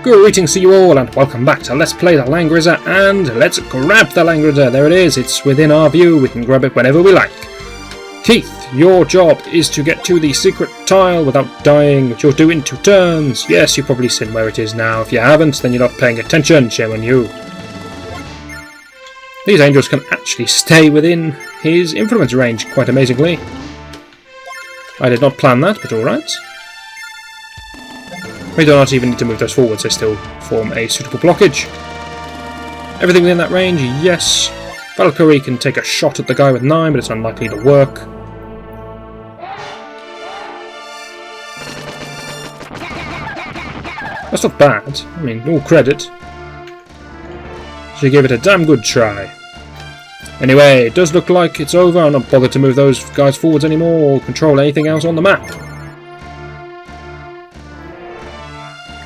Greetings to you all and welcome back to Let's Play the Langrisser, and let's grab the Langrisser. There it is, it's within our view, we can grab it whenever we like. Keith, your job is to get to the secret tile without dying, which you'll do in 2 turns. Yes, you've probably seen where it is now. If you haven't, then you're not paying attention, shame on you. These angels can actually stay within his influence range, quite amazingly. I did not plan that, but alright. We do not even need to move those forwards, they still form a suitable blockage. Everything within that range, yes. Valkyrie can take a shot at the guy with 9, but it's unlikely to work. That's not bad. I mean, all credit. She gave it a damn good try. Anyway, it does look like it's over. I'm not bothered to move those guys forwards anymore or control anything else on the map.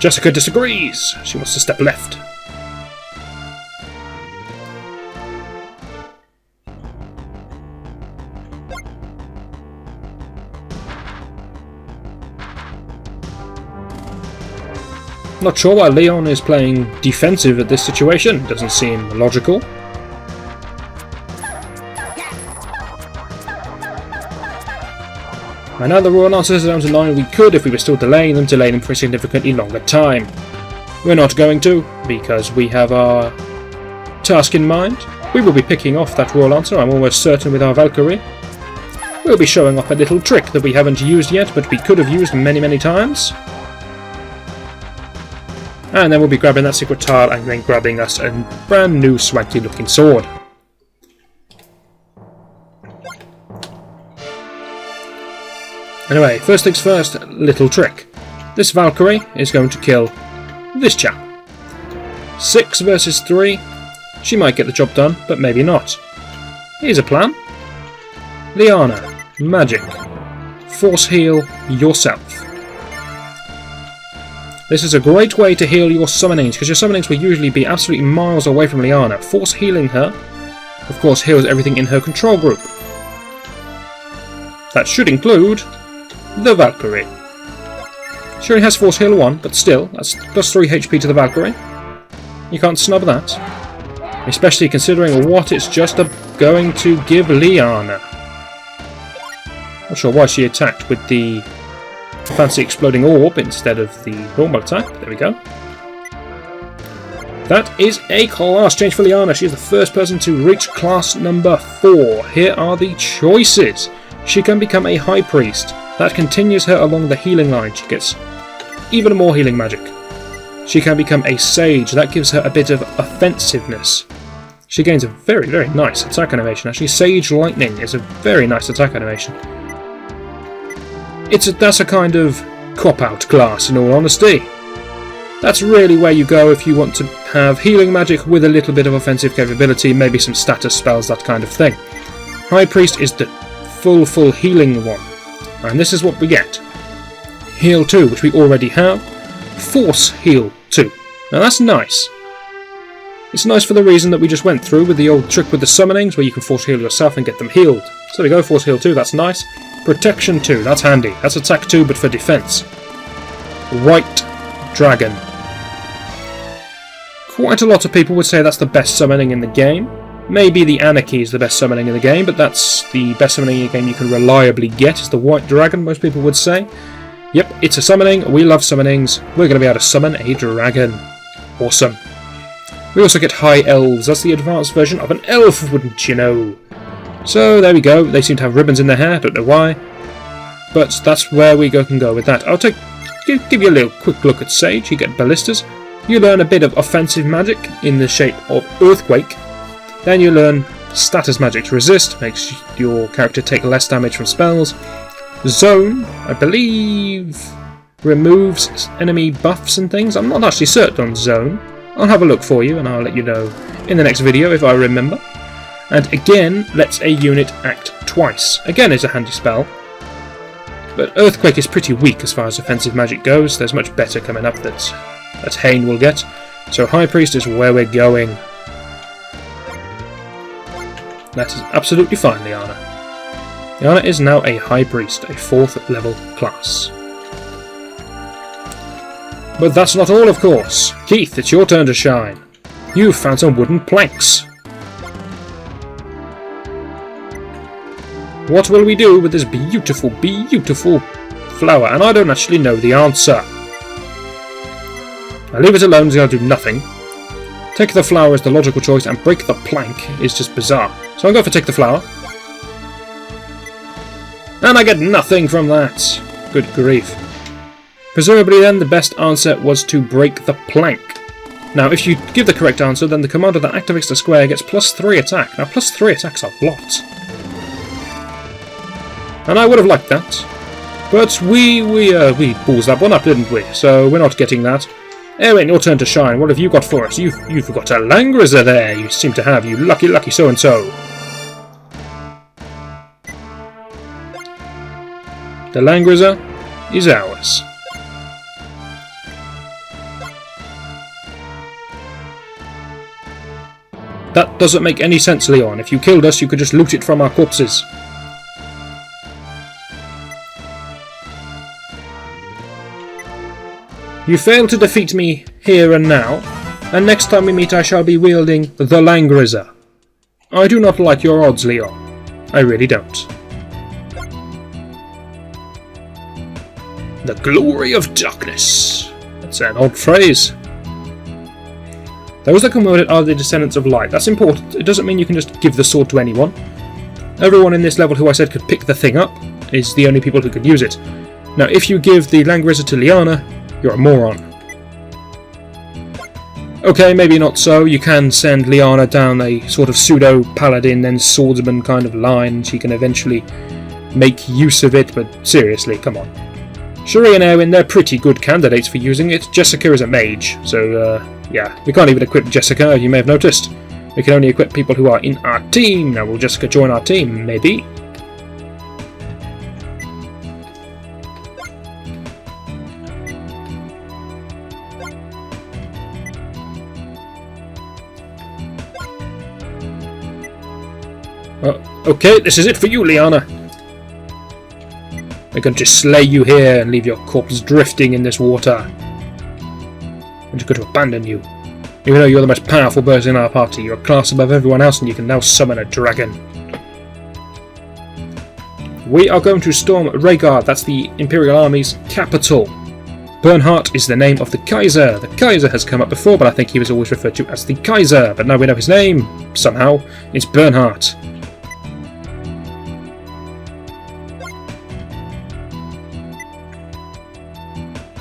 Jessica disagrees. She wants to step left. Not sure why Leon is playing defensive at this situation. Doesn't seem logical. And now the Royal Lancers are down to 9. We could, if we were still delaying them, delay them for a significantly longer time. We're not going to, because we have our task in mind. We will be picking off that Royal Lancer, I'm almost certain, with our Valkyrie. We'll be showing off a little trick that we haven't used yet, but we could have used many times. And then we'll be grabbing that secret tile and then grabbing us a brand new swanky looking sword. Anyway, first things first, little trick. This Valkyrie is going to kill this chap. 6 versus 3. She might get the job done, but maybe not. Here's a plan. Liana, magic. Force heal yourself. This is a great way to heal your summonings, because your summonings will usually be absolutely miles away from Liana. Force healing her, of course, heals everything in her control group. That should include the Valkyrie. She only has Force Heal 1, but still, that's plus 3 HP to the Valkyrie. You can't snub that. Especially considering what it's just going to give Liana. Not sure why she attacked with the fancy exploding orb instead of the normal attack. There we go. That is a class change for Liana. She is the first person to reach class number 4. Here are the choices. She can become a High Priest. That continues her along the healing line. She gets even more healing magic. She can become a Sage. That gives her a bit of offensiveness. She gains a very nice attack animation. Actually, Sage Lightning is a very nice attack animation. That's a kind of cop-out class, in all honesty. That's really where you go if you want to have healing magic with a little bit of offensive capability, maybe some status spells, that kind of thing. High Priest is the full healing one. And this is what we get. Heal 2, which we already have. Force Heal 2. Now that's nice. It's nice for the reason that we just went through with the old trick with the summonings, where you can Force Heal yourself and get them healed. So there we go, Force Heal 2, that's nice. Protection 2, that's handy. That's attack 2, but for defense. White Dragon. Quite a lot of people would say that's the best summoning in the game. Maybe the Anarchy is the best summoning in the game, but that's the best summoning in the game you can reliably get, is the White Dragon, most people would say. Yep, it's a summoning, we love summonings, we're going to be able to summon a dragon. Awesome. We also get High Elves, that's the advanced version of an elf, wouldn't you know? So there we go, they seem to have ribbons in their hair, don't know why. But that's where we can go with that. I'll give you a little quick look at Sage. You get Ballistas, you learn a bit of offensive magic in the shape of Earthquake. Then you learn status magic to resist, makes your character take less damage from spells. Zone, I believe, removes enemy buffs and things. I'm not actually certain on Zone. I'll have a look for you and I'll let you know in the next video if I remember. And again, lets a unit act twice. Again, is a handy spell. But Earthquake is pretty weak as far as offensive magic goes. There's much better coming up that Hain will get. So High Priest is where we're going. That is absolutely fine, Liana. Liana is now a High Priest, a 4th level class. But that's not all, of course. Keith, it's your turn to shine. You've found some wooden planks. What will we do with this beautiful, beautiful flower? And I don't actually know the answer. I'll leave it alone as I'll do nothing. Take the flower is the logical choice, and break the plank is just bizarre. So I'm going for take the flower. And I get nothing from that. Good grief. Presumably then the best answer was to break the plank. Now if you give the correct answer, then the commander that activates the square gets +3 attack. Now +3 attack's a lot. And I would have liked that. But we balls that one up, didn't we? So we're not getting that. Erwin, your turn to shine. What have you got for us? You've got a Langrisser there, you seem to have, you lucky, lucky so-and-so. The Langrisser is ours. That doesn't make any sense, Leon. If you killed us, you could just loot it from our corpses. You failed to defeat me here and now, and next time we meet I shall be wielding the Langrisser. I do not like your odds, Leon. I really don't. The glory of darkness. That's an odd phrase. Those that convert it are the descendants of light. That's important. It doesn't mean you can just give the sword to anyone. Everyone in this level who I said could pick the thing up is the only people who could use it. Now if you give the Langrisser to Liana, you're a moron. Okay, maybe not so. You can send Liana down a sort of pseudo-paladin and swordsman kind of line. She can eventually make use of it, but seriously, come on. Cherie and Erwin, they're pretty good candidates for using it. Jessica is a mage, so yeah, we can't even equip Jessica, you may have noticed. We can only equip people who are in our team. Now will Jessica join our team? Maybe. Okay, this is it for you, Liana. We're going to slay you here and leave your corpse drifting in this water. We're just going to abandon you. Even though you're the most powerful person in our party, you're a class above everyone else and you can now summon a dragon. We are going to storm Rhaegard, that's the Imperial Army's capital. Bernhardt is the name of the Kaiser. The Kaiser has come up before, but I think he was always referred to as the Kaiser. But now we know his name, somehow. It's Bernhardt.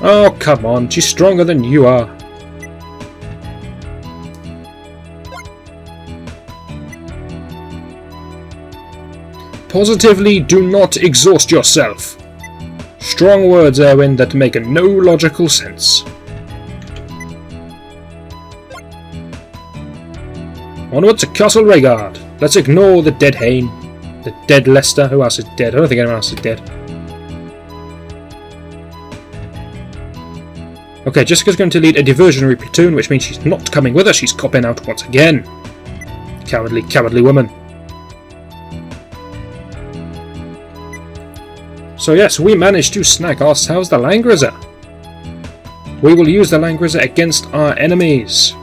Oh, come on, she's stronger than you are. Positively do not exhaust yourself. Strong words, Erwin, that make no logical sense. Onward to Castle Rhaegard. Let's ignore the dead Hain. The dead Lester. Who else is dead? I don't think anyone else is dead. Okay, Jessica's going to lead a diversionary platoon, which means she's not coming with us, she's copping out once again. Cowardly, cowardly woman. So yes, we managed to snag ourselves the Langrisser. We will use the Langrisser against our enemies.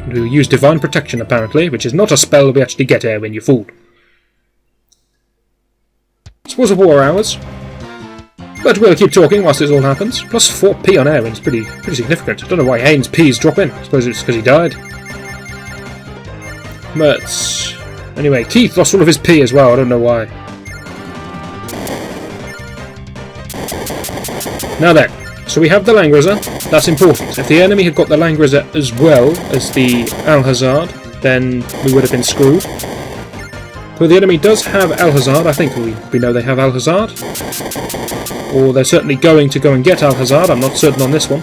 We will use Divine Protection, apparently, which is not a spell we actually get here when you fool. Suppose a war hours. But we'll keep talking whilst this all happens. Plus 4p on Erwin is pretty significant. I don't know why Hain's P's dropping. I suppose it's because he died. But anyway, Keith lost all of his P as well. I don't know why. Now then, so we have the Langrisser. That's important. If the enemy had got the Langrisser as well as the Alhazard, then we would have been screwed. But the enemy does have Alhazard. I think we know they have Alhazard. Or they're certainly going to go and get Alhazard. I'm not certain on this one.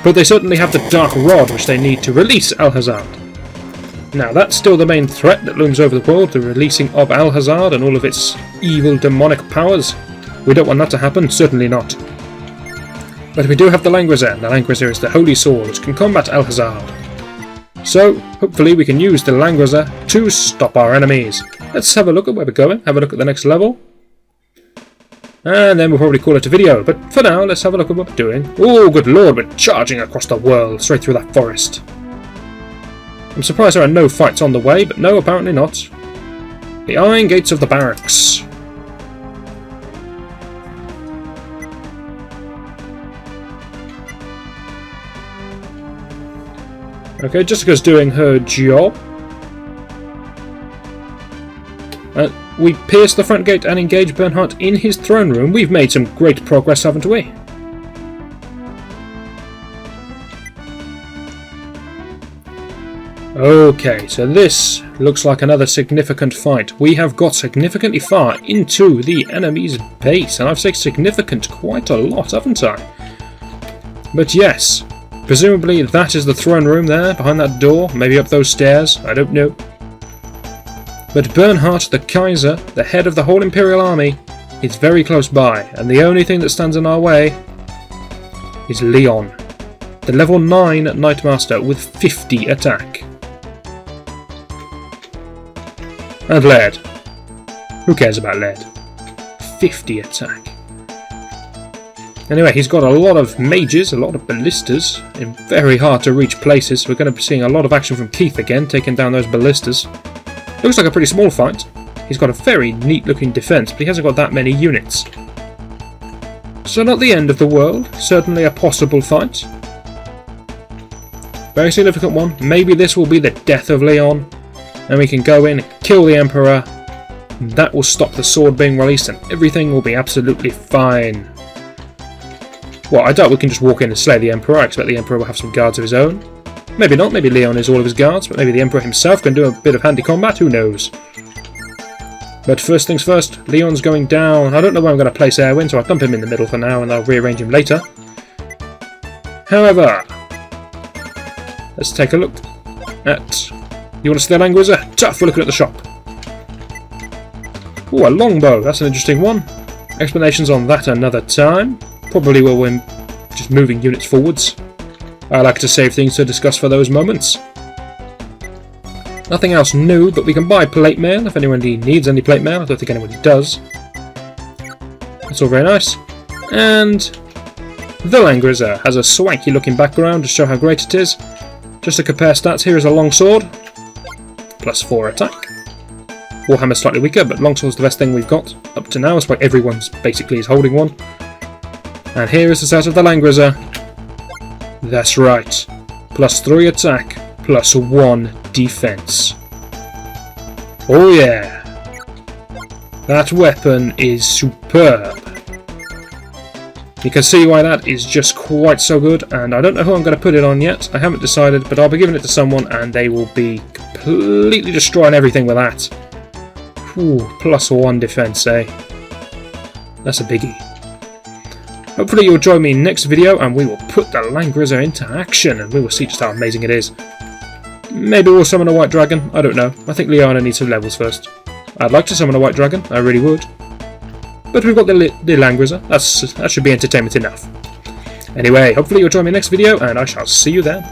But they certainly have the Dark Rod, which they need to release Alhazard. Now, that's still the main threat that looms over the world, the releasing of Alhazard and all of its evil demonic powers. We don't want that to happen, certainly not. But we do have the Langrisser, and the Langrisser is the Holy Sword, which can combat Alhazard. So, hopefully we can use the Langrisser to stop our enemies. Let's have a look at where we're going, have a look at the next level. And then we'll probably call it a video. But for now, let's have a look at what we're doing. Oh, good lord, we're charging across the world, straight through that forest. I'm surprised there are no fights on the way, but no, apparently not. The iron gates of the barracks. Okay, Jessica's doing her job. We pierce the front gate and engage Bernhardt in his throne room. We've made some great progress, haven't we? Okay, so this looks like another significant fight. We have got significantly far into the enemy's base, and I've said significant quite a lot, haven't I? But yes, presumably that is the throne room there, behind that door, maybe up those stairs, I don't know. But Bernhardt, the Kaiser, the head of the whole Imperial army, is very close by, and the only thing that stands in our way is Leon, the level 9 Knightmaster with 50 attack. And lead. Who cares about lead? 50 attack. Anyway, he's got a lot of mages, a lot of ballistas, in very hard to reach places. We're going to be seeing a lot of action from Keith again, taking down those ballistas. Looks like a pretty small fight. He's got a very neat looking defence, but he hasn't got that many units. So not the end of the world, certainly a possible fight. Very significant one. Maybe this will be the death of Leon, and we can go in, kill the Emperor. That will stop the sword being released and everything will be absolutely fine. Well, I doubt we can just walk in and slay the Emperor. I expect the Emperor will have some guards of his own. Maybe not, maybe Leon is all of his guards, but maybe the Emperor himself can do a bit of handy combat, who knows. But first things first, Leon's going down. I don't know where I'm going to place Erwin, so I'll dump him in the middle for now and I'll rearrange him later. However, let's take a look at... You want to see the Langrisser? Tough, we're looking at the shop. Oh, a longbow, that's an interesting one. Explanations on that another time. Probably will win just moving units forwards. I like to save things to discuss for those moments. Nothing else new, but we can buy plate mail if anyone needs any plate mail. I don't think anybody does. That's all very nice. And the Langrisser has a swanky looking background to show how great it is. Just to compare stats, here is a longsword. +4 attack. Warhammer's slightly weaker, but longsword's the best thing we've got up to now. It's why everyone's basically is holding one. And here is the set of the Langrisser. That's right. +3 attack, +1 defense. Oh yeah. That weapon is superb. You can see why that is just quite so good, and I don't know who I'm going to put it on yet. I haven't decided, but I'll be giving it to someone and they will be completely destroying everything with that. Ooh, +1 defense, eh? That's a biggie. Hopefully you'll join me next video and we will put the Langrisser into action and we will see just how amazing it is. Maybe we'll summon a white dragon, I don't know. I think Liana needs some levels first. I'd like to summon a white dragon, I really would. But we've got the Langrisser, that should be entertainment enough. Anyway, hopefully you'll join me next video and I shall see you then.